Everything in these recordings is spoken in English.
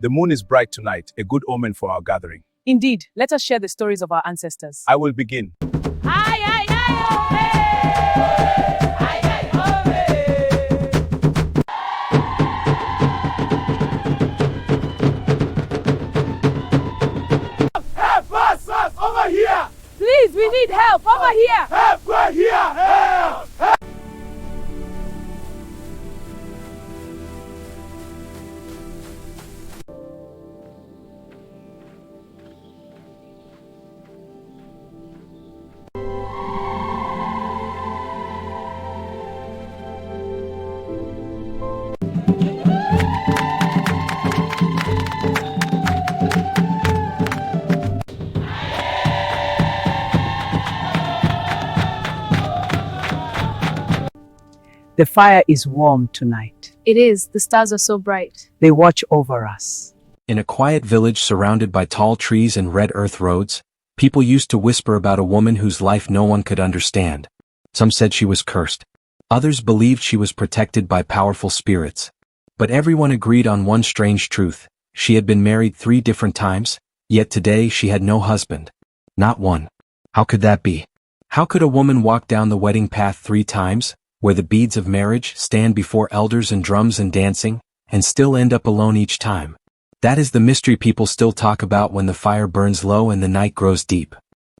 The moon is bright tonight, a good omen for our gathering. Indeed, let us share the stories of our ancestors. I will begin. Aye, aye, aye, aye, aye, Help us over here! Please, we need help over here. Help right here! Help! The fire is warm tonight. It is. The stars are so bright. They watch over us. In a quiet village surrounded by tall trees and red earth roads, people used to whisper about a woman whose life no one could understand. Some said she was cursed. Others believed she was protected by powerful spirits. But everyone agreed on one strange truth. She had been married 3 different times, yet today she had no husband. Not one. How could that be? How could a woman walk down the wedding path 3 times, where the beads of marriage stand before elders and drums and dancing, and still end up alone each time? That is the mystery people still talk about when the fire burns low and the night grows deep.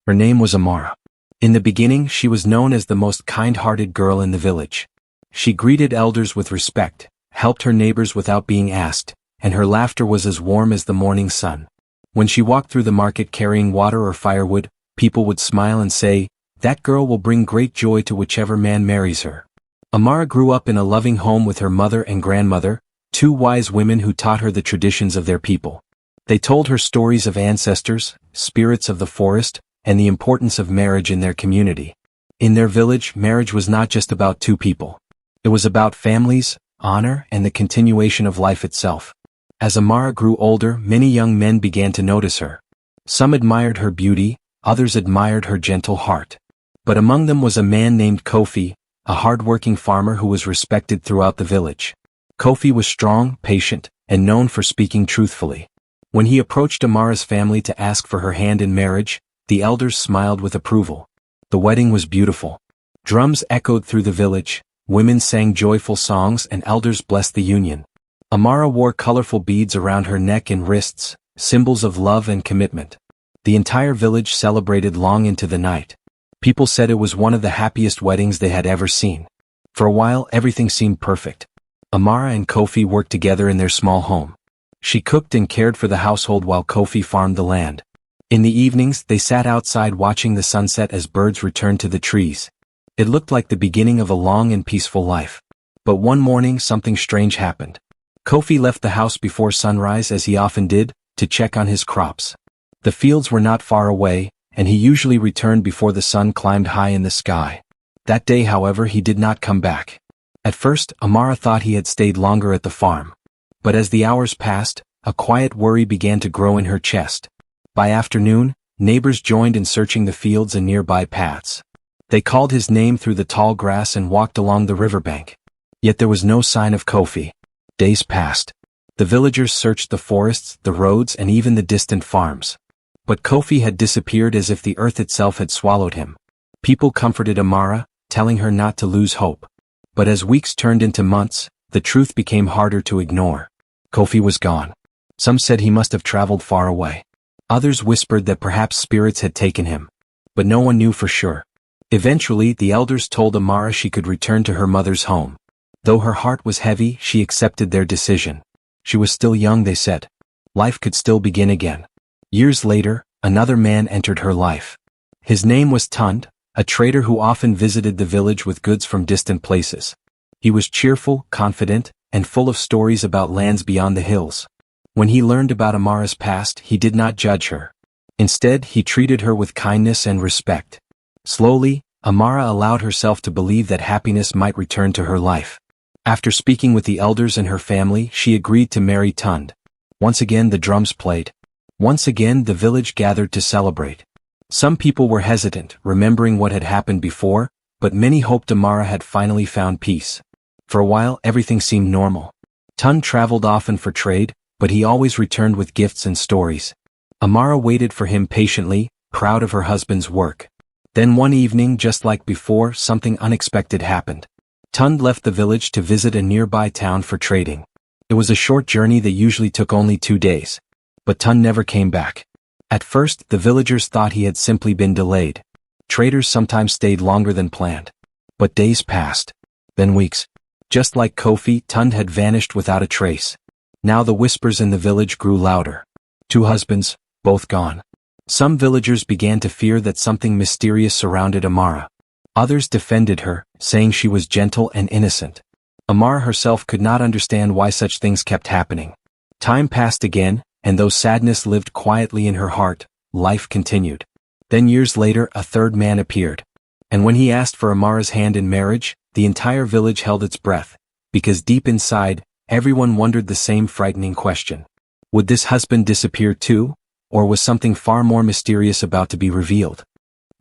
Her name was Amara. In the beginning she was known as the most kind-hearted girl in the village. She greeted elders with respect, helped her neighbors without being asked, and her laughter was as warm as the morning sun. When she walked through the market carrying water or firewood, people would smile and say, "That girl will bring great joy to whichever man marries her." Amara grew up in a loving home with her mother and grandmother, 2 wise women who taught her the traditions of their people. They told her stories of ancestors, spirits of the forest, and the importance of marriage in their community. In their village, marriage was not just about 2 people. It was about families, honor, and the continuation of life itself. As Amara grew older, many young men began to notice her. Some admired her beauty, others admired her gentle heart. But among them was a man named Kofi, a hard-working farmer who was respected throughout the village. Kofi was strong, patient, and known for speaking truthfully. When he approached Amara's family to ask for her hand in marriage, the elders smiled with approval. The wedding was beautiful. Drums echoed through the village, women sang joyful songs, and elders blessed the union. Amara wore colorful beads around her neck and wrists, symbols of love and commitment. The entire village celebrated long into the night. People said it was one of the happiest weddings they had ever seen. For a while everything seemed perfect. Amara and Kofi worked together in their small home. She cooked and cared for the household while Kofi farmed the land. In the evenings they sat outside watching the sunset as birds returned to the trees. It looked like the beginning of a long and peaceful life. But one morning something strange happened. Kofi left the house before sunrise, as he often did, to check on his crops. The fields were not far away, and he usually returned before the sun climbed high in the sky. That day, however, he did not come back. At first, Amara thought he had stayed longer at the farm. But as the hours passed, a quiet worry began to grow in her chest. By afternoon, neighbors joined in searching the fields and nearby paths. They called his name through the tall grass and walked along the riverbank. Yet there was no sign of Kofi. Days passed. The villagers searched the forests, the roads, and even the distant farms. But Kofi had disappeared as if the earth itself had swallowed him. People comforted Amara, telling her not to lose hope. But as weeks turned into months, the truth became harder to ignore. Kofi was gone. Some said he must have traveled far away. Others whispered that perhaps spirits had taken him. But no one knew for sure. Eventually, the elders told Amara she could return to her mother's home. Though her heart was heavy, she accepted their decision. She was still young, they said. Life could still begin again. Years later, another man entered her life. His name was Tund, a trader who often visited the village with goods from distant places. He was cheerful, confident, and full of stories about lands beyond the hills. When he learned about Amara's past, he did not judge her. Instead, he treated her with kindness and respect. Slowly, Amara allowed herself to believe that happiness might return to her life. After speaking with the elders and her family, she agreed to marry Tund. Once again the drums played. Once again the village gathered to celebrate. Some people were hesitant, remembering what had happened before, but many hoped Amara had finally found peace. For a while everything seemed normal. Tund traveled often for trade, but he always returned with gifts and stories. Amara waited for him patiently, proud of her husband's work. Then one evening, just like before, something unexpected happened. Tund left the village to visit a nearby town for trading. It was a short journey that usually took only 2 days. But Tund never came back. At first, the villagers thought he had simply been delayed. Traders sometimes stayed longer than planned. But days passed. Then weeks. Just like Kofi, Tund had vanished without a trace. Now the whispers in the village grew louder. 2 husbands, both gone. Some villagers began to fear that something mysterious surrounded Amara. Others defended her, saying she was gentle and innocent. Amara herself could not understand why such things kept happening. Time passed again, and though sadness lived quietly in her heart, life continued. Then years later, a third man appeared. And when he asked for Amara's hand in marriage, the entire village held its breath, because deep inside, everyone wondered the same frightening question. Would this husband disappear too, or was something far more mysterious about to be revealed?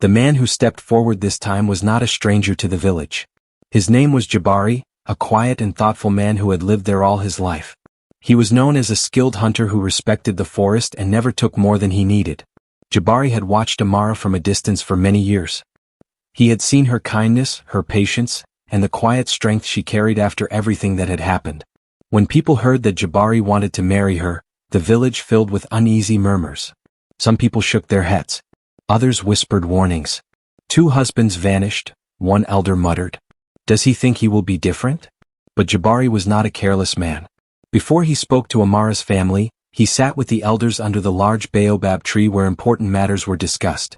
The man who stepped forward this time was not a stranger to the village. His name was Jabari, a quiet and thoughtful man who had lived there all his life. He was known as a skilled hunter who respected the forest and never took more than he needed. Jabari had watched Amara from a distance for many years. He had seen her kindness, her patience, and the quiet strength she carried after everything that had happened. When people heard that Jabari wanted to marry her, the village filled with uneasy murmurs. Some people shook their heads. Others whispered warnings. 2 husbands vanished, one elder muttered. Does he think he will be different? But Jabari was not a careless man. Before he spoke to Amara's family, he sat with the elders under the large baobab tree where important matters were discussed.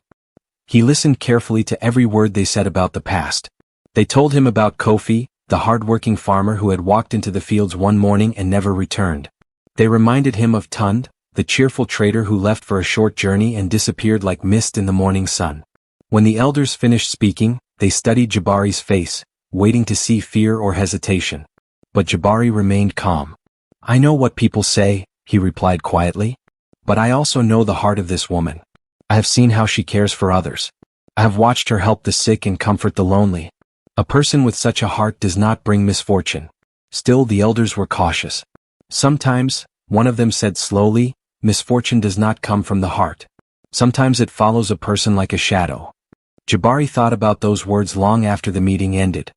He listened carefully to every word they said about the past. They told him about Kofi, the hard-working farmer who had walked into the fields one morning and never returned. They reminded him of Tund, the cheerful trader who left for a short journey and disappeared like mist in the morning sun. When the elders finished speaking, they studied Jabari's face, waiting to see fear or hesitation. But Jabari remained calm. I know what people say, he replied quietly. But I also know the heart of this woman. I have seen how she cares for others. I have watched her help the sick and comfort the lonely. A person with such a heart does not bring misfortune. Still, the elders were cautious. Sometimes, one of them said slowly, misfortune does not come from the heart. Sometimes it follows a person like a shadow. Jabari thought about those words long after the meeting ended.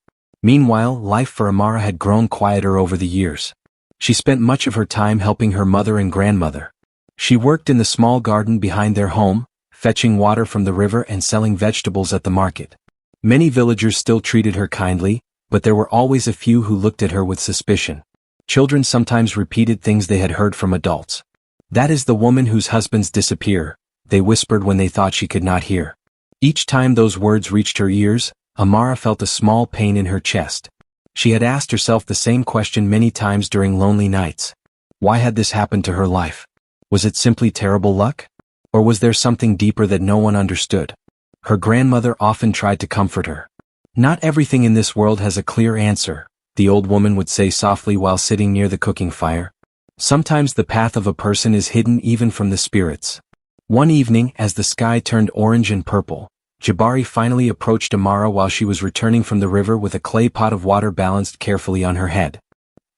Meanwhile, life for Amara had grown quieter over the years. She spent much of her time helping her mother and grandmother. She worked in the small garden behind their home, fetching water from the river and selling vegetables at the market. Many villagers still treated her kindly, but there were always a few who looked at her with suspicion. Children sometimes repeated things they had heard from adults. That is the woman whose husbands disappear, they whispered when they thought she could not hear. Each time those words reached her ears, Amara felt a small pain in her chest. She had asked herself the same question many times during lonely nights. Why had this happened to her life? Was it simply terrible luck? Or was there something deeper that no one understood? Her grandmother often tried to comfort her. Not everything in this world has a clear answer, the old woman would say softly while sitting near the cooking fire. Sometimes the path of a person is hidden even from the spirits. One evening, as the sky turned orange and purple, Jabari finally approached Amara while she was returning from the river with a clay pot of water balanced carefully on her head.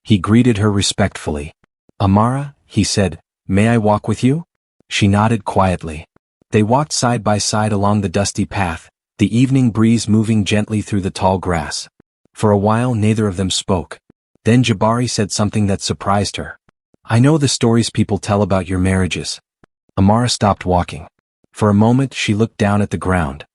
He greeted her respectfully. Amara, he said, may I walk with you? She nodded quietly. They walked side by side along the dusty path, the evening breeze moving gently through the tall grass. For a while neither of them spoke. Then Jabari said something that surprised her. I know the stories people tell about your marriages. Amara stopped walking. For a moment she looked down at the ground.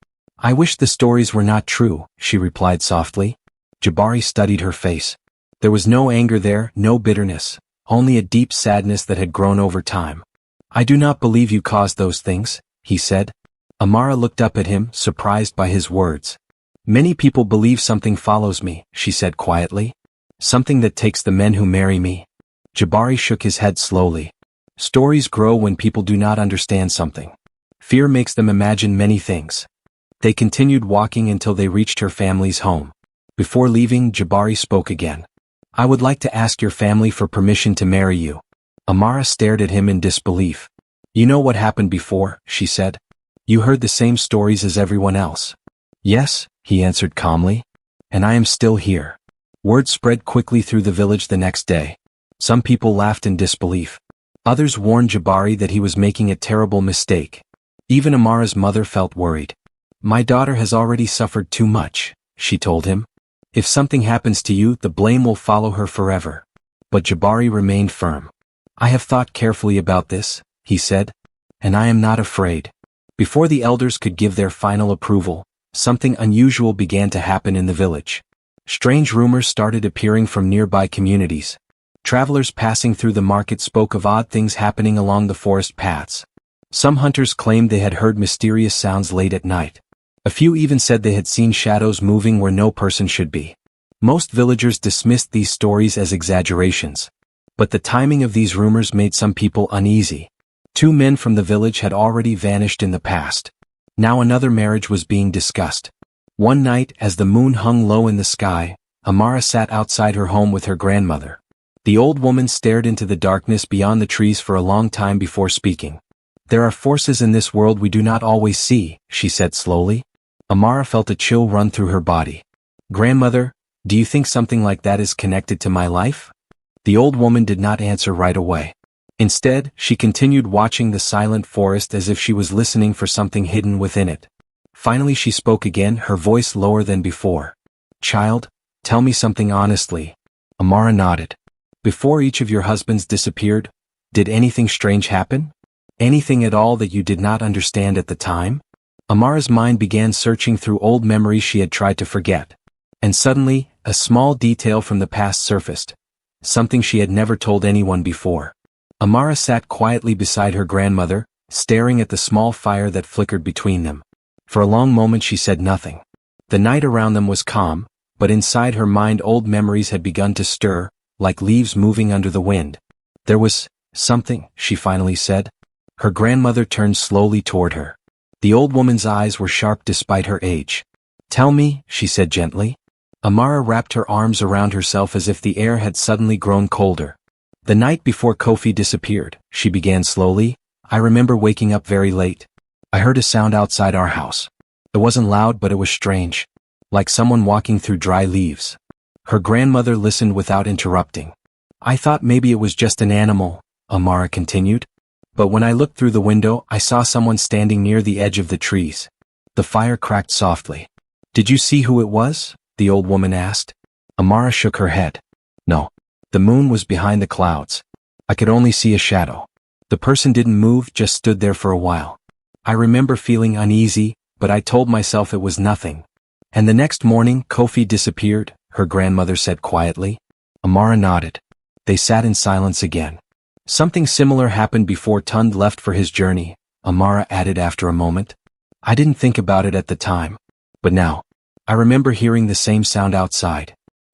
I wish the stories were not true, she replied softly. Jabari studied her face. There was no anger there, no bitterness, only a deep sadness that had grown over time. I do not believe you caused those things, he said. Amara looked up at him, surprised by his words. Many people believe something follows me, she said quietly. Something that takes the men who marry me. Jabari shook his head slowly. Stories grow when people do not understand something. Fear makes them imagine many things. They continued walking until they reached her family's home. Before leaving, Jabari spoke again. I would like to ask your family for permission to marry you. Amara stared at him in disbelief. You know what happened before, she said. You heard the same stories as everyone else. Yes, he answered calmly. And I am still here. Word spread quickly through the village the next day. Some people laughed in disbelief. Others warned Jabari that he was making a terrible mistake. Even Amara's mother felt worried. "My daughter has already suffered too much," she told him. "If something happens to you, the blame will follow her forever." But Jabari remained firm. "I have thought carefully about this," he said, "and I am not afraid." Before the elders could give their final approval, something unusual began to happen in the village. Strange rumors started appearing from nearby communities. Travelers passing through the market spoke of odd things happening along the forest paths. Some hunters claimed they had heard mysterious sounds late at night. A few even said they had seen shadows moving where no person should be. Most villagers dismissed these stories as exaggerations. But the timing of these rumors made some people uneasy. 2 men from the village had already vanished in the past. Now another marriage was being discussed. One night, as the moon hung low in the sky, Amara sat outside her home with her grandmother. The old woman stared into the darkness beyond the trees for a long time before speaking. "There are forces in this world we do not always see," she said slowly. Amara felt a chill run through her body. "Grandmother, do you think something like that is connected to my life?" The old woman did not answer right away. Instead, she continued watching the silent forest as if she was listening for something hidden within it. Finally she spoke again, her voice lower than before. "Child, tell me something honestly." Amara nodded. "Before each of your husbands disappeared, did anything strange happen? Anything at all that you did not understand at the time?" Amara's mind began searching through old memories she had tried to forget. And suddenly, a small detail from the past surfaced. Something she had never told anyone before. Amara sat quietly beside her grandmother, staring at the small fire that flickered between them. For a long moment she said nothing. The night around them was calm, but inside her mind old memories had begun to stir, like leaves moving under the wind. "There was something," she finally said. Her grandmother turned slowly toward her. The old woman's eyes were sharp despite her age. "Tell me," she said gently. Amara wrapped her arms around herself as if the air had suddenly grown colder. "The night before Kofi disappeared," she began slowly, "I remember waking up very late. I heard a sound outside our house. It wasn't loud, but it was strange. Like someone walking through dry leaves." Her grandmother listened without interrupting. "I thought maybe it was just an animal," Amara continued. "But when I looked through the window, I saw someone standing near the edge of the trees." The fire cracked softly. "Did you see who it was?" the old woman asked. Amara shook her head. "No. The moon was behind the clouds. I could only see a shadow. The person didn't move, just stood there for a while. I remember feeling uneasy, but I told myself it was nothing. And the next morning, Kofi disappeared," her grandmother said quietly. Amara nodded. They sat in silence again. "Something similar happened before Tund left for his journey," Amara added after a moment. "I didn't think about it at the time. But now, I remember hearing the same sound outside."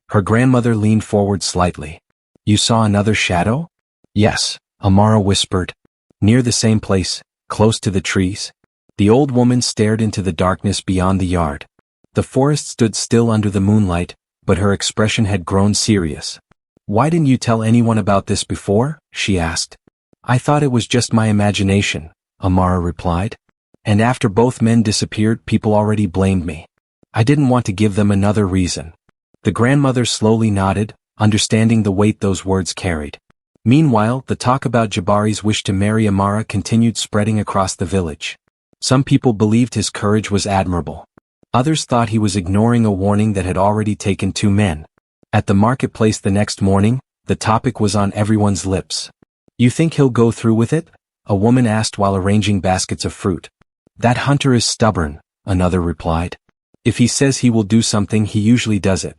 Her grandmother leaned forward slightly. "You saw another shadow?" "Yes," Amara whispered. "Near the same place, close to the trees." The old woman stared into the darkness beyond the yard. The forest stood still under the moonlight, but her expression had grown serious. "Why didn't you tell anyone about this before?" she asked. "I thought it was just my imagination," Amara replied. "And after both men disappeared, people already blamed me. I didn't want to give them another reason." The grandmother slowly nodded, understanding the weight those words carried. Meanwhile, the talk about Jabari's wish to marry Amara continued spreading across the village. Some people believed his courage was admirable. Others thought he was ignoring a warning that had already taken 2 men. At the marketplace the next morning, the topic was on everyone's lips. "You think he'll go through with it?" a woman asked while arranging baskets of fruit. "That hunter is stubborn," another replied. "If he says he will do something, he usually does it."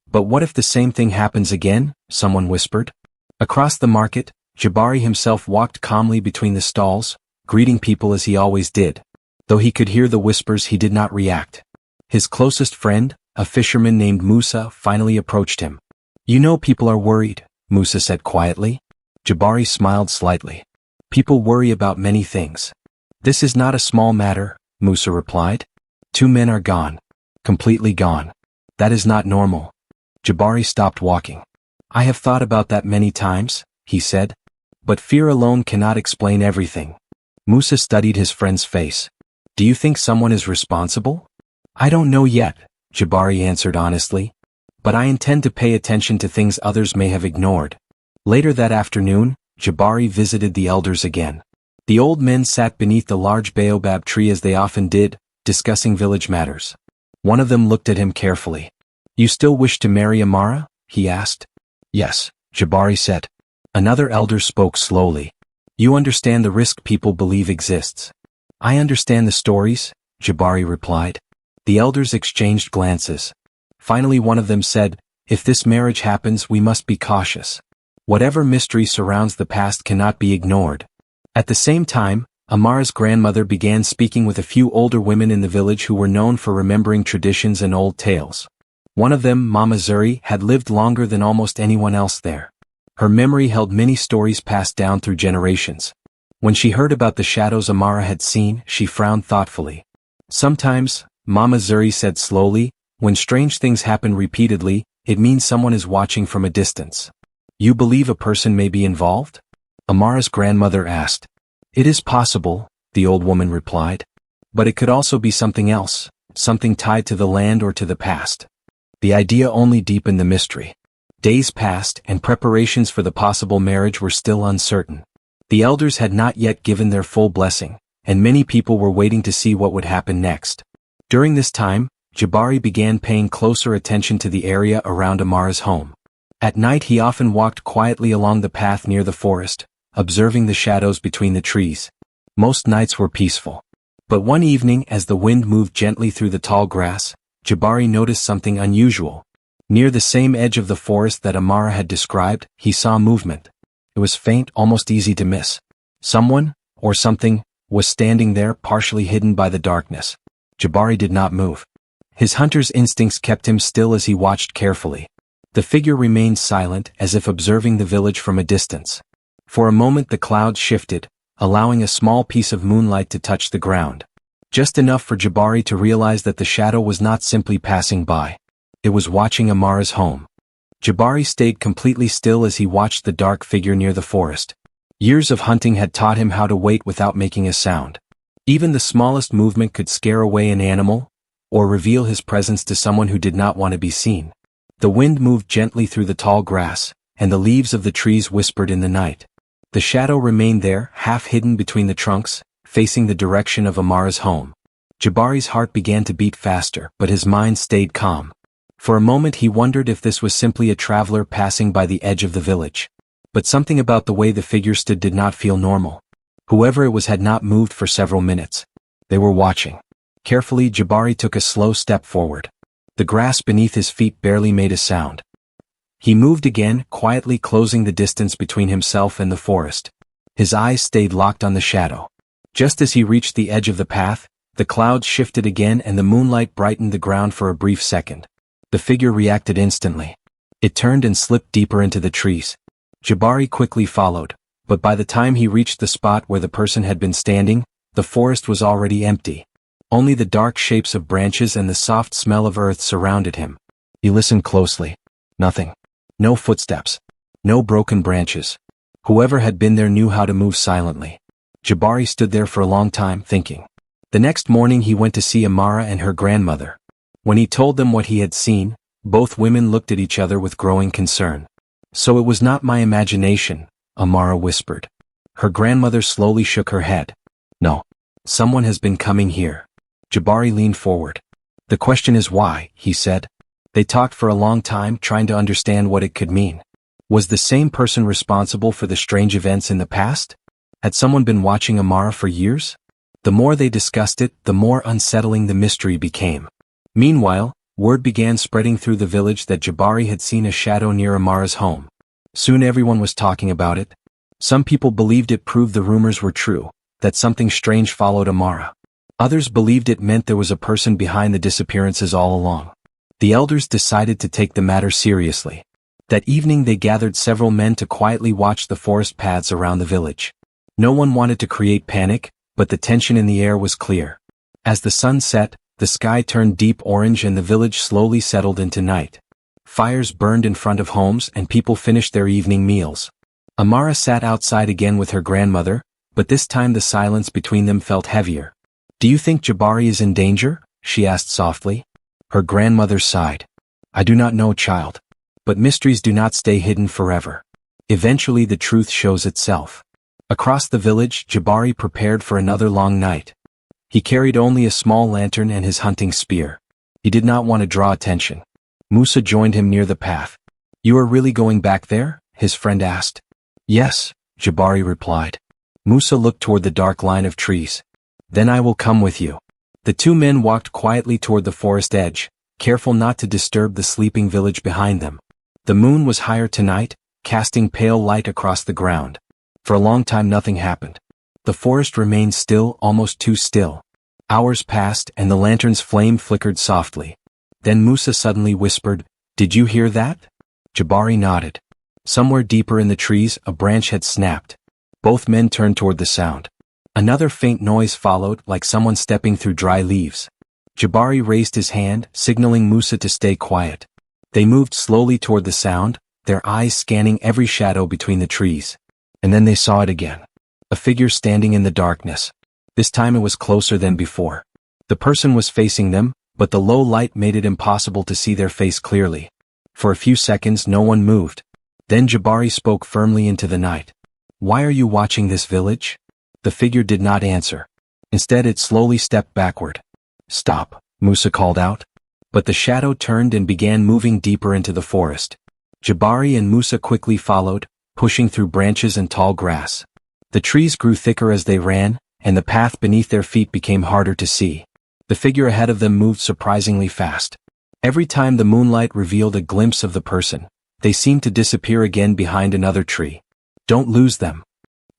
"But what if the same thing happens again?" someone whispered. Across the market, Jabari himself walked calmly between the stalls, greeting people as he always did. Though he could hear the whispers, he did not react. His closest friend, a fisherman named Musa, finally approached him. "You know people are worried," Musa said quietly. Jabari smiled slightly. "People worry about many things. This is not a small matter," Musa replied. 2 men are gone. Completely gone. That is not normal." Jabari stopped walking. "I have thought about that many times," he said. "But fear alone cannot explain everything." Musa studied his friend's face. "Do you think someone is responsible?" "I don't know yet," Jabari answered honestly. "But I intend to pay attention to things others may have ignored." Later that afternoon, Jabari visited the elders again. The old men sat beneath the large baobab tree as they often did, discussing village matters. One of them looked at him carefully. "You still wish to marry Amara?" he asked. "Yes," Jabari said. Another elder spoke slowly. "You understand the risk people believe exists." "I understand the stories," Jabari replied. The elders exchanged glances. Finally one of them said, "If this marriage happens, we must be cautious. Whatever mystery surrounds the past cannot be ignored." At the same time, Amara's grandmother began speaking with a few older women in the village who were known for remembering traditions and old tales. One of them, Mama Zuri, had lived longer than almost anyone else there. Her memory held many stories passed down through generations. When she heard about the shadows Amara had seen, she frowned thoughtfully. "Sometimes," Mama Zuri said slowly, "when strange things happen repeatedly, it means someone is watching from a distance." "You believe a person may be involved?" Amara's grandmother asked. "It is possible," the old woman replied. "But it could also be something else, something tied to the land or to the past." The idea only deepened the mystery. Days passed, and preparations for the possible marriage were still uncertain. The elders had not yet given their full blessing, and many people were waiting to see what would happen next. During this time, Jabari began paying closer attention to the area around Amara's home. At night he often walked quietly along the path near the forest, observing the shadows between the trees. Most nights were peaceful. But one evening, as the wind moved gently through the tall grass, Jabari noticed something unusual. Near the same edge of the forest that Amara had described, he saw movement. It was faint, almost easy to miss. Someone, or something, was standing there, partially hidden by the darkness. Jabari did not move. His hunter's instincts kept him still as he watched carefully. The figure remained silent, as if observing the village from a distance. For a moment the clouds shifted, allowing a small piece of moonlight to touch the ground. Just enough for Jabari to realize that the shadow was not simply passing by. It was watching Amara's home. Jabari stayed completely still as he watched the dark figure near the forest. Years of hunting had taught him how to wait without making a sound. Even the smallest movement could scare away an animal, or reveal his presence to someone who did not want to be seen. The wind moved gently through the tall grass, and the leaves of the trees whispered in the night. The shadow remained there, half hidden between the trunks, facing the direction of Amara's home. Jabari's heart began to beat faster, but his mind stayed calm. For a moment he wondered if this was simply a traveler passing by the edge of the village. But something about the way the figure stood did not feel normal. Whoever it was had not moved for several minutes. They were watching. Carefully, Jabari took a slow step forward. The grass beneath his feet barely made a sound. He moved again, quietly closing the distance between himself and the forest. His eyes stayed locked on the shadow. Just as he reached the edge of the path, the clouds shifted again and the moonlight brightened the ground for a brief second. The figure reacted instantly. It turned and slipped deeper into the trees. Jabari quickly followed, but by the time he reached the spot where the person had been standing, the forest was already empty. Only the dark shapes of branches and the soft smell of earth surrounded him. He listened closely. Nothing. No footsteps. No broken branches. Whoever had been there knew how to move silently. Jabari stood there for a long time, thinking. The next morning he went to see Amara and her grandmother. When he told them what he had seen, both women looked at each other with growing concern. "So it was not my imagination," Amara whispered. Her grandmother slowly shook her head. "No. Someone has been coming here." Jabari leaned forward. "The question is why," he said. They talked for a long time, trying to understand what it could mean. Was the same person responsible for the strange events in the past? Had someone been watching Amara for years? The more they discussed it, the more unsettling the mystery became. Meanwhile, word began spreading through the village that Jabari had seen a shadow near Amara's home. Soon everyone was talking about it. Some people believed it proved the rumors were true, that something strange followed Amara. Others believed it meant there was a person behind the disappearances all along. The elders decided to take the matter seriously. That evening they gathered several men to quietly watch the forest paths around the village. No one wanted to create panic, but the tension in the air was clear. As the sun set, the sky turned deep orange and the village slowly settled into night. Fires burned in front of homes and people finished their evening meals. Amara sat outside again with her grandmother, but this time the silence between them felt heavier. "Do you think Jabari is in danger?" she asked softly. Her grandmother sighed. "I do not know, child. But mysteries do not stay hidden forever. Eventually the truth shows itself. Across the village, Jabari prepared for another long night. He carried only a small lantern and his hunting spear. He did not want to draw attention. Musa joined him near the path. "You are really going back there?" his friend asked. "Yes," Jabari replied. Musa looked toward the dark line of trees. "Then I will come with you." The two men walked quietly toward the forest edge, careful not to disturb the sleeping village behind them. The moon was higher tonight, casting pale light across the ground. For a long time nothing happened. The forest remained still, almost too still. Hours passed and the lantern's flame flickered softly. Then Musa suddenly whispered, "Did you hear that?" Jabari nodded. Somewhere deeper in the trees, a branch had snapped. Both men turned toward the sound. Another faint noise followed, like someone stepping through dry leaves. Jabari raised his hand, signaling Musa to stay quiet. They moved slowly toward the sound, their eyes scanning every shadow between the trees. And then they saw it again. A figure standing in the darkness. This time it was closer than before. The person was facing them, but the low light made it impossible to see their face clearly. For a few seconds no one moved. Then Jabari spoke firmly into the night. "Why are you watching this village?" The figure did not answer. Instead it slowly stepped backward. "Stop," Musa called out. But the shadow turned and began moving deeper into the forest. Jabari and Musa quickly followed, pushing through branches and tall grass. The trees grew thicker as they ran, and the path beneath their feet became harder to see. The figure ahead of them moved surprisingly fast. Every time the moonlight revealed a glimpse of the person, they seemed to disappear again behind another tree. "Don't lose them,"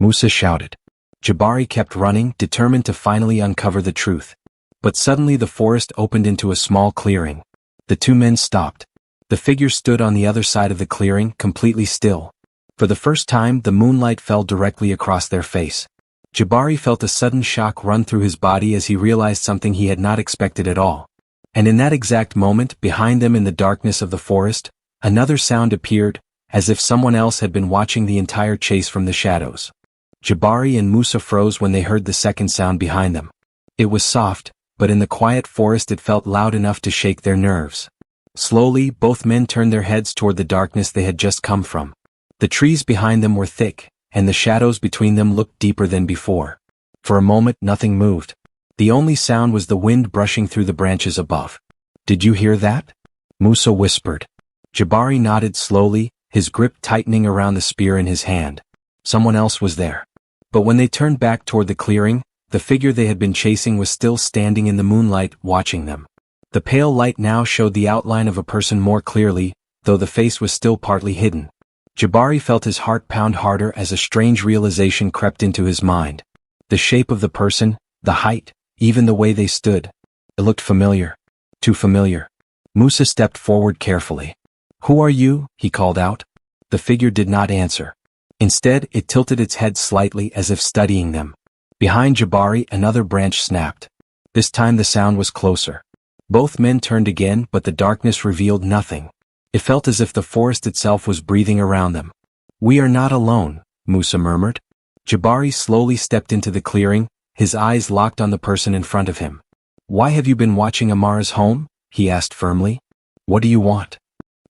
Musa shouted. Jabari kept running, determined to finally uncover the truth. But suddenly the forest opened into a small clearing. The two men stopped. The figure stood on the other side of the clearing, completely still. For the first time, the moonlight fell directly across their face. Jabari felt a sudden shock run through his body as he realized something he had not expected at all. And in that exact moment, behind them in the darkness of the forest, another sound appeared, as if someone else had been watching the entire chase from the shadows. Jabari and Musa froze when they heard the second sound behind them. It was soft, but in the quiet forest it felt loud enough to shake their nerves. Slowly, both men turned their heads toward the darkness they had just come from. The trees behind them were thick, and the shadows between them looked deeper than before. For a moment nothing moved. The only sound was the wind brushing through the branches above. "Did you hear that?" Musa whispered. Jabari nodded slowly, his grip tightening around the spear in his hand. Someone else was there. But when they turned back toward the clearing, the figure they had been chasing was still standing in the moonlight, watching them. The pale light now showed the outline of a person more clearly, though the face was still partly hidden. Jabari felt his heart pound harder as a strange realization crept into his mind. The shape of the person, the height, even the way they stood. It looked familiar. Too familiar. Musa stepped forward carefully. "Who are you?" he called out. The figure did not answer. Instead, it tilted its head slightly as if studying them. Behind Jabari, another branch snapped. This time the sound was closer. Both men turned again, but the darkness revealed nothing. It felt as if the forest itself was breathing around them. "We are not alone," Musa murmured. Jabari slowly stepped into the clearing, his eyes locked on the person in front of him. "Why have you been watching Amara's home?" he asked firmly. "What do you want?"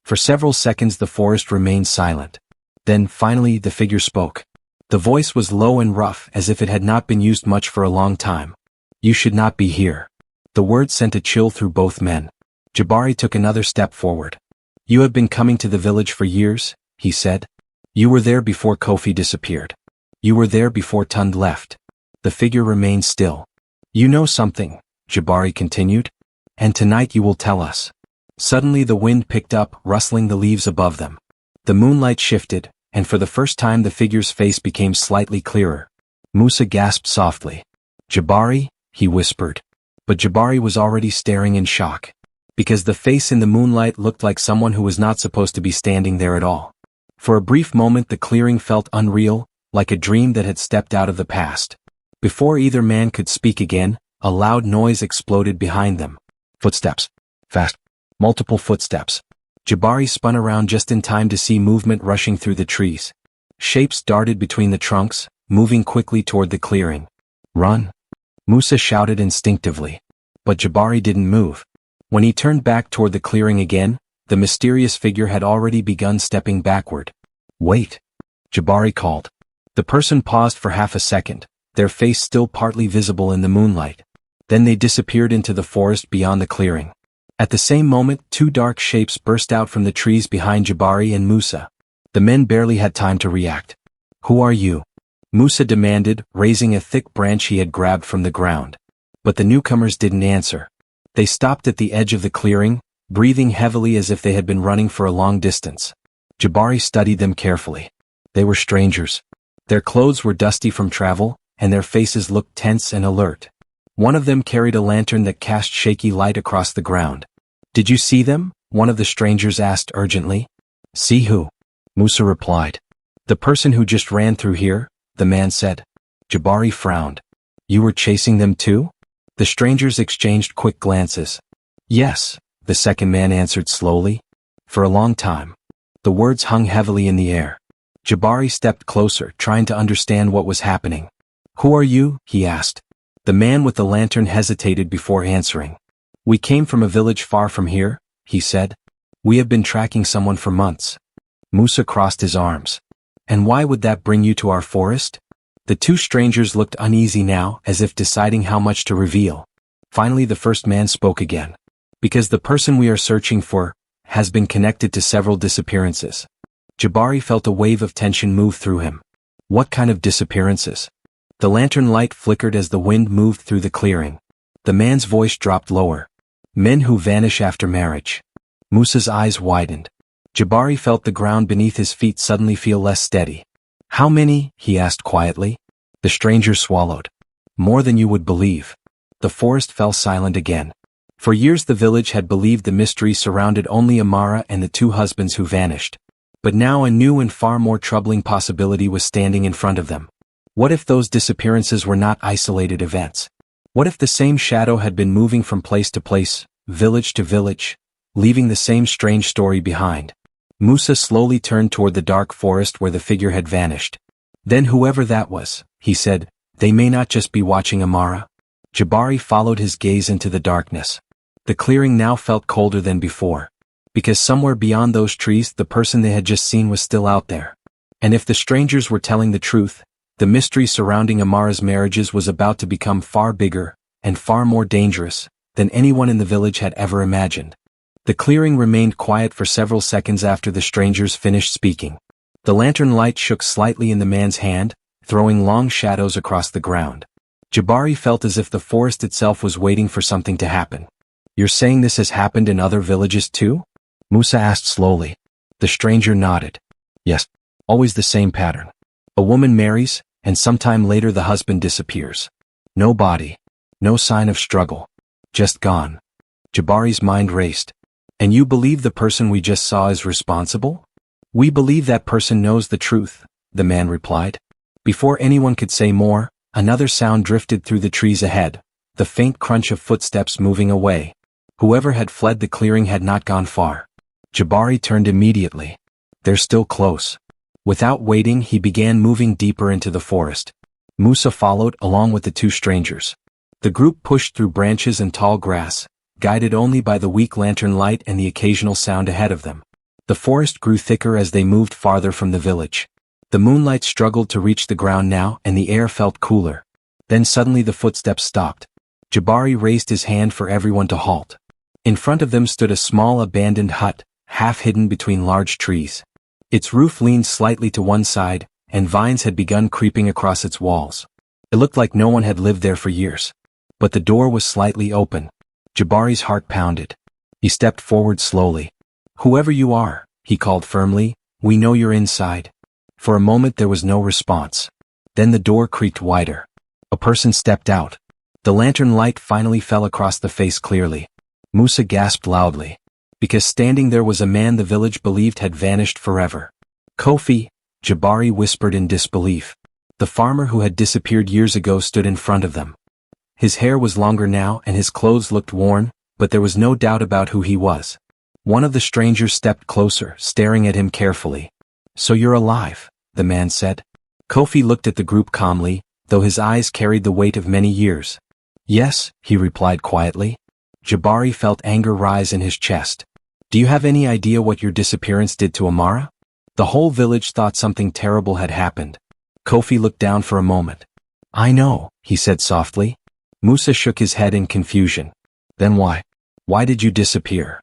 For several seconds the forest remained silent. Then, finally, the figure spoke. The voice was low and rough, as if it had not been used much for a long time. "You should not be here." The words sent a chill through both men. Jabari took another step forward. "You have been coming to the village for years," he said. "You were there before Kofi disappeared. You were there before Tund left." The figure remained still. "You know something," Jabari continued. "And tonight you will tell us." Suddenly the wind picked up, rustling the leaves above them. The moonlight shifted, and for the first time the figure's face became slightly clearer. Musa gasped softly. "Jabari?" he whispered. But Jabari was already staring in shock. Because the face in the moonlight looked like someone who was not supposed to be standing there at all. For a brief moment the clearing felt unreal, like a dream that had stepped out of the past. Before either man could speak again, a loud noise exploded behind them. Footsteps. Fast. Multiple footsteps. Jabari spun around just in time to see movement rushing through the trees. Shapes darted between the trunks, moving quickly toward the clearing. "Run!" Musa shouted instinctively. But Jabari didn't move. When he turned back toward the clearing again, the mysterious figure had already begun stepping backward. "Wait!" Jabari called. The person paused for half a second, their face still partly visible in the moonlight. Then they disappeared into the forest beyond the clearing. At the same moment, two dark shapes burst out from the trees behind Jabari and Musa. The men barely had time to react. "Who are you?" Musa demanded, raising a thick branch he had grabbed from the ground. But the newcomers didn't answer. They stopped at the edge of the clearing, breathing heavily as if they had been running for a long distance. Jabari studied them carefully. They were strangers. Their clothes were dusty from travel, and their faces looked tense and alert. One of them carried a lantern that cast shaky light across the ground. "Did you see them?" one of the strangers asked urgently. "See who?" Musa replied. "The person who just ran through here," the man said. Jabari frowned. "You were chasing them too?" The strangers exchanged quick glances. "Yes," the second man answered slowly. "For a long time." The words hung heavily in the air. Jabari stepped closer, trying to understand what was happening. "Who are you?" he asked. The man with the lantern hesitated before answering. "We came from a village far from here," he said. "We have been tracking someone for months." Musa crossed his arms. "And why would that bring you to our forest?" The two strangers looked uneasy now, as if deciding how much to reveal. Finally the first man spoke again. "Because the person we are searching for has been connected to several disappearances." Jabari felt a wave of tension move through him. "What kind of disappearances?" The lantern light flickered as the wind moved through the clearing. The man's voice dropped lower. "Men who vanish after marriage." Musa's eyes widened. Jabari felt the ground beneath his feet suddenly feel less steady. "How many?" he asked quietly. The stranger swallowed. "More than you would believe." The forest fell silent again. For years the village had believed the mystery surrounded only Amara and the two husbands who vanished. But now a new and far more troubling possibility was standing in front of them. What if those disappearances were not isolated events? What if the same shadow had been moving from place to place, village to village, leaving the same strange story behind? Musa slowly turned toward the dark forest where the figure had vanished. "Then whoever that was," he said, "they may not just be watching Amara." Jabari followed his gaze into the darkness. The clearing now felt colder than before. Because somewhere beyond those trees the person they had just seen was still out there. And if the strangers were telling the truth, the mystery surrounding Amara's marriages was about to become far bigger, and far more dangerous, than anyone in the village had ever imagined. The clearing remained quiet for several seconds after the strangers finished speaking. The lantern light shook slightly in the man's hand, throwing long shadows across the ground. Jabari felt as if the forest itself was waiting for something to happen. "You're saying this has happened in other villages too?" Musa asked slowly. The stranger nodded. "Yes, always the same pattern. A woman marries, and sometime later the husband disappears. No body, no sign of struggle. Just gone." Jabari's mind raced. "And you believe the person we just saw is responsible?" "We believe that person knows the truth," the man replied. Before anyone could say more, another sound drifted through the trees ahead, the faint crunch of footsteps moving away. Whoever had fled the clearing had not gone far. Jabari turned immediately. "They're still close." Without waiting he began moving deeper into the forest. Musa followed along with the two strangers. The group pushed through branches and tall grass, guided only by the weak lantern light and the occasional sound ahead of them. The forest grew thicker as they moved farther from the village. The moonlight struggled to reach the ground now and the air felt cooler. Then suddenly the footsteps stopped. Jabari raised his hand for everyone to halt. In front of them stood a small abandoned hut, half hidden between large trees. Its roof leaned slightly to one side, and vines had begun creeping across its walls. It looked like no one had lived there for years. But the door was slightly open. Jabari's heart pounded. He stepped forward slowly. "Whoever you are," he called firmly, "we know you're inside." For a moment there was no response. Then the door creaked wider. A person stepped out. The lantern light finally fell across the face clearly. Musa gasped loudly. Because standing there was a man the village believed had vanished forever. "Kofi," Jabari whispered in disbelief. The farmer who had disappeared years ago stood in front of them. His hair was longer now and his clothes looked worn, but there was no doubt about who he was. One of the strangers stepped closer, staring at him carefully. "So you're alive," the man said. Kofi looked at the group calmly, though his eyes carried the weight of many years. "Yes," he replied quietly. Jabari felt anger rise in his chest. "Do you have any idea what your disappearance did to Amara?" The whole village thought something terrible had happened. Kofi looked down for a moment. I know, he said softly. Musa shook his head in confusion. Then why? Why did you disappear?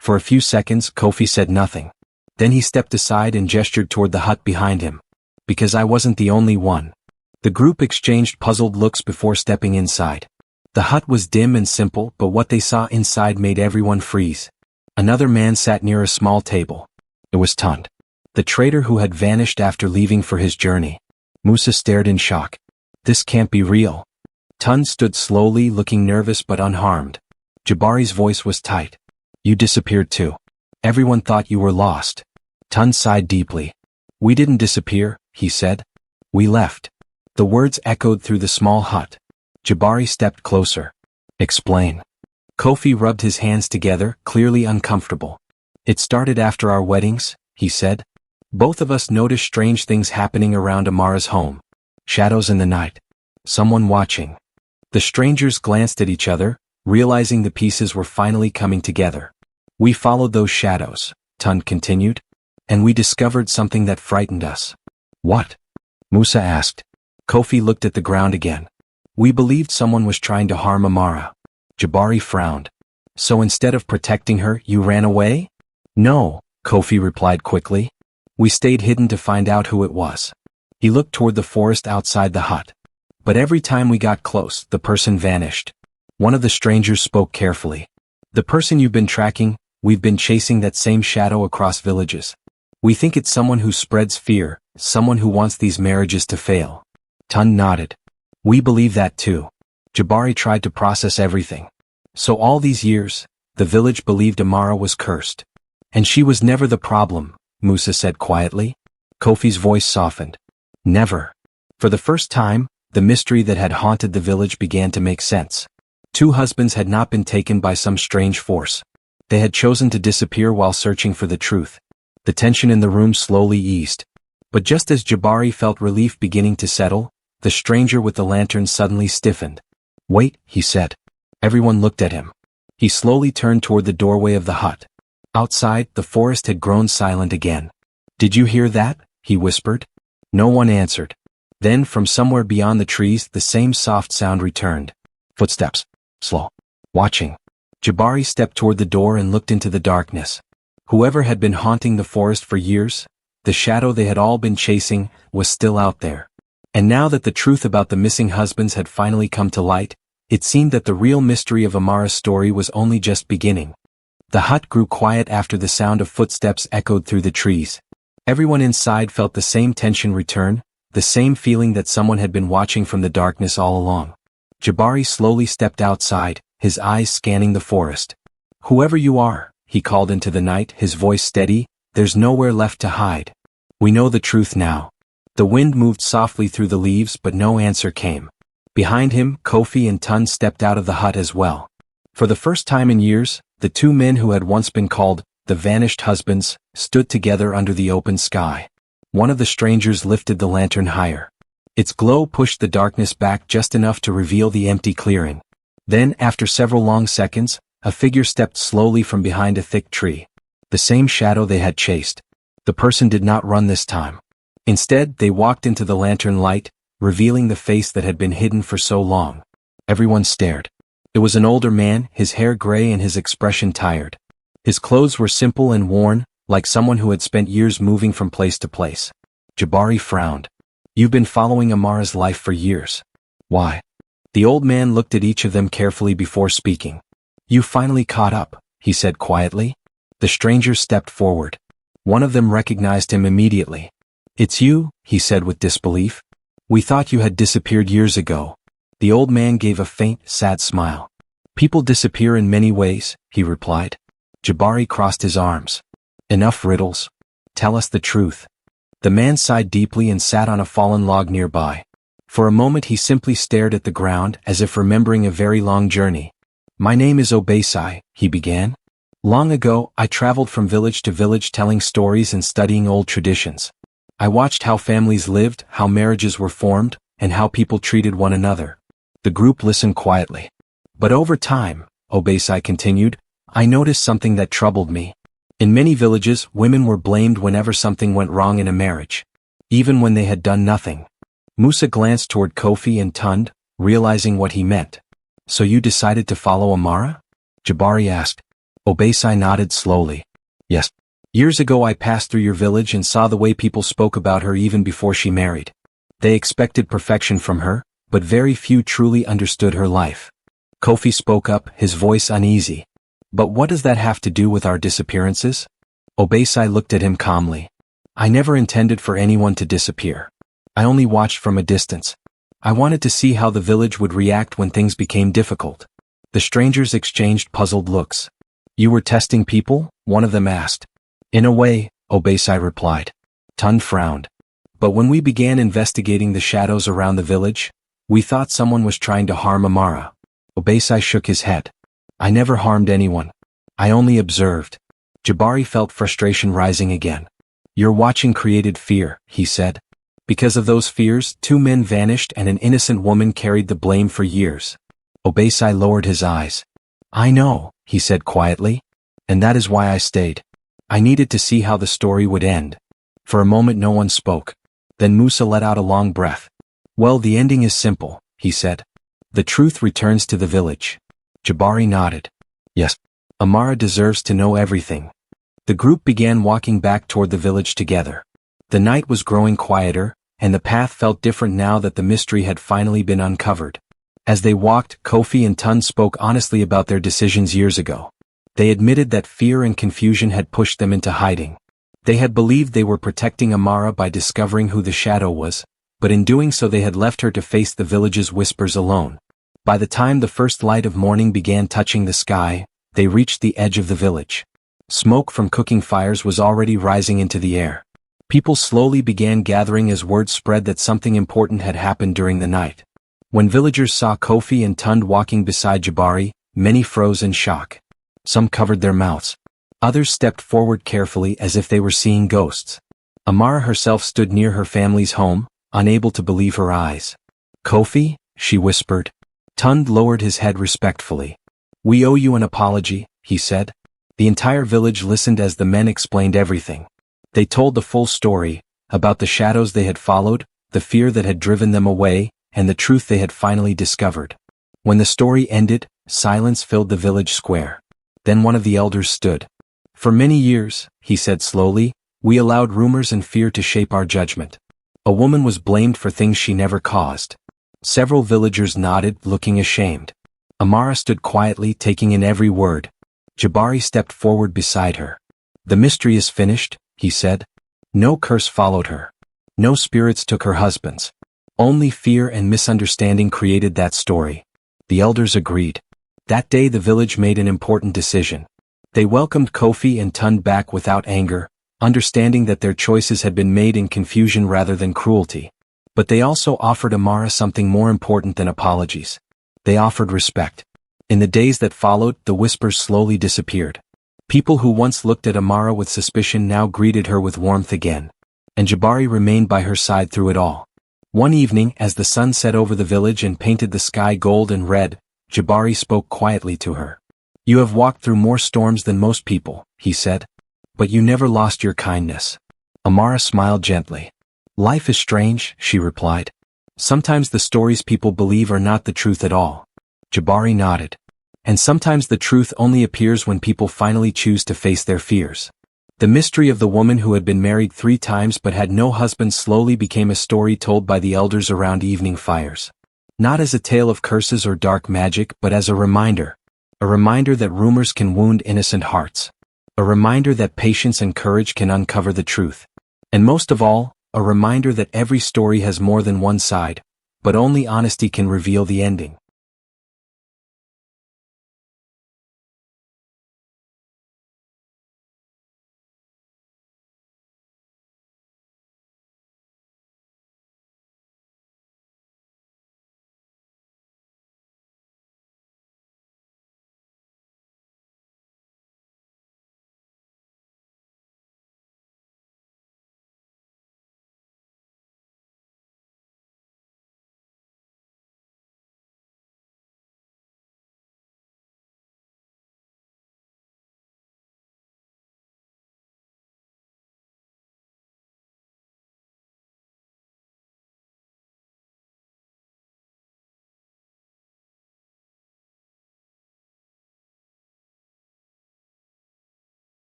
For a few seconds, Kofi said nothing. Then he stepped aside and gestured toward the hut behind him. Because I wasn't the only one. The group exchanged puzzled looks before stepping inside. The hut was dim and simple, but what they saw inside made everyone freeze. Another man sat near a small table. It was Tund, the trader who had vanished after leaving for his journey. Musa stared in shock. This can't be real. Tund stood slowly, looking nervous but unharmed. Jabari's voice was tight. You disappeared too. Everyone thought you were lost. Tund sighed deeply. We didn't disappear, he said. We left. The words echoed through the small hut. Jabari stepped closer. Explain. Kofi rubbed his hands together, clearly uncomfortable. It started after our weddings, he said. Both of us noticed strange things happening around Amara's home. Shadows in the night. Someone watching. The strangers glanced at each other, realizing the pieces were finally coming together. We followed those shadows, Tund continued, and we discovered something that frightened us. What? Musa asked. Kofi looked at the ground again. We believed someone was trying to harm Amara. Jabari frowned. So instead of protecting her, you ran away? No, Kofi replied quickly. We stayed hidden to find out who it was. He looked toward the forest outside the hut. But every time we got close, the person vanished. One of the strangers spoke carefully. The person you've been tracking, we've been chasing that same shadow across villages. We think it's someone who spreads fear, someone who wants these marriages to fail. Tund nodded. We believe that too. Jabari tried to process everything. So all these years, the village believed Amara was cursed. And she was never the problem, Musa said quietly. Kofi's voice softened. Never. For the first time, the mystery that had haunted the village began to make sense. Two husbands had not been taken by some strange force. They had chosen to disappear while searching for the truth. The tension in the room slowly eased. But just as Jabari felt relief beginning to settle, the stranger with the lantern suddenly stiffened. Wait, he said. Everyone looked at him. He slowly turned toward the doorway of the hut. Outside, the forest had grown silent again. Did you hear that? He whispered. No one answered. Then from somewhere beyond the trees, the same soft sound returned. Footsteps. Slow. Watching. Jabari stepped toward the door and looked into the darkness. Whoever had been haunting the forest for years, the shadow they had all been chasing, was still out there. And now that the truth about the missing husbands had finally come to light, it seemed that the real mystery of Amara's story was only just beginning. The hut grew quiet after the sound of footsteps echoed through the trees. Everyone inside felt the same tension return, the same feeling that someone had been watching from the darkness all along. Jabari slowly stepped outside, his eyes scanning the forest. Whoever you are, he called into the night, his voice steady, there's nowhere left to hide. We know the truth now. The wind moved softly through the leaves but no answer came. Behind him, Kofi and Tund stepped out of the hut as well. For the first time in years, the two men who had once been called the vanished husbands stood together under the open sky. One of the strangers lifted the lantern higher. Its glow pushed the darkness back just enough to reveal the empty clearing. Then, after several long seconds, a figure stepped slowly from behind a thick tree. The same shadow they had chased. The person did not run this time. Instead, they walked into the lantern light, revealing the face that had been hidden for so long. Everyone stared. It was an older man, his hair gray and his expression tired. His clothes were simple and worn, like someone who had spent years moving from place to place. Jabari frowned. You've been following Amara's life for years. Why? The old man looked at each of them carefully before speaking. You finally caught up, he said quietly. The stranger stepped forward. One of them recognized him immediately. It's you, he said with disbelief. We thought you had disappeared years ago. The old man gave a faint, sad smile. People disappear in many ways, he replied. Jabari crossed his arms. Enough riddles. Tell us the truth. The man sighed deeply and sat on a fallen log nearby. For a moment he simply stared at the ground as if remembering a very long journey. My name is Obesai, he began. Long ago, I traveled from village to village telling stories and studying old traditions. I watched how families lived, how marriages were formed, and how people treated one another. The group listened quietly. But over time, Obesai continued, I noticed something that troubled me. In many villages, women were blamed whenever something went wrong in a marriage, even when they had done nothing. Musa glanced toward Kofi and Tund, realizing what he meant. So you decided to follow Amara? Jabari asked. Obesai nodded slowly. Yes. Years ago I passed through your village and saw the way people spoke about her even before she married. They expected perfection from her, but very few truly understood her life. Kofi spoke up, his voice uneasy. But what does that have to do with our disappearances? Obesai looked at him calmly. I never intended for anyone to disappear. I only watched from a distance. I wanted to see how the village would react when things became difficult. The strangers exchanged puzzled looks. You were testing people? One of them asked. In a way, Obesai replied. Tund frowned. But when we began investigating the shadows around the village, we thought someone was trying to harm Amara. Obesai shook his head. I never harmed anyone. I only observed. Jabari felt frustration rising again. Your watching created fear, he said. Because of those fears, 2 men vanished and an innocent woman carried the blame for years. Obesai lowered his eyes. I know, he said quietly. And that is why I stayed. I needed to see how the story would end. For a moment no one spoke. Then Musa let out a long breath. Well, the ending is simple, he said. The truth returns to the village. Jabari nodded. Yes. Amara deserves to know everything. The group began walking back toward the village together. The night was growing quieter, and the path felt different now that the mystery had finally been uncovered. As they walked, Kofi and Tund spoke honestly about their decisions years ago. They admitted that fear and confusion had pushed them into hiding. They had believed they were protecting Amara by discovering who the shadow was, but in doing so they had left her to face the village's whispers alone. By the time the first light of morning began touching the sky, they reached the edge of the village. Smoke from cooking fires was already rising into the air. People slowly began gathering as word spread that something important had happened during the night. When villagers saw Kofi and Tund walking beside Jabari, many froze in shock. Some covered their mouths. Others stepped forward carefully as if they were seeing ghosts. Amara herself stood near her family's home, unable to believe her eyes. Kofi? She whispered. Tund lowered his head respectfully. We owe you an apology, he said. The entire village listened as the men explained everything. They told the full story, about the shadows they had followed, the fear that had driven them away, and the truth they had finally discovered. When the story ended, silence filled the village square. Then one of the elders stood. For many years, he said slowly, we allowed rumors and fear to shape our judgment. A woman was blamed for things she never caused. Several villagers nodded, looking ashamed. Amara stood quietly, taking in every word. Jabari stepped forward beside her. The mystery is finished, he said. No curse followed her. No spirits took her husbands. Only fear and misunderstanding created that story. The elders agreed. That day the village made an important decision. They welcomed Kofi and Tund back without anger, understanding that their choices had been made in confusion rather than cruelty. But they also offered Amara something more important than apologies. They offered respect. In the days that followed, the whispers slowly disappeared. People who once looked at Amara with suspicion now greeted her with warmth again. And Jabari remained by her side through it all. One evening, as the sun set over the village and painted the sky gold and red, Jabari spoke quietly to her. You have walked through more storms than most people, he said. But you never lost your kindness. Amara smiled gently. Life is strange, she replied. Sometimes the stories people believe are not the truth at all. Jabari nodded. And sometimes the truth only appears when people finally choose to face their fears. The mystery of the woman who had been married 3 times but had no husband slowly became a story told by the elders around evening fires. Not as a tale of curses or dark magic, but as a reminder. A reminder that rumors can wound innocent hearts. A reminder that patience and courage can uncover the truth. And most of all, a reminder that every story has more than one side, but only honesty can reveal the ending.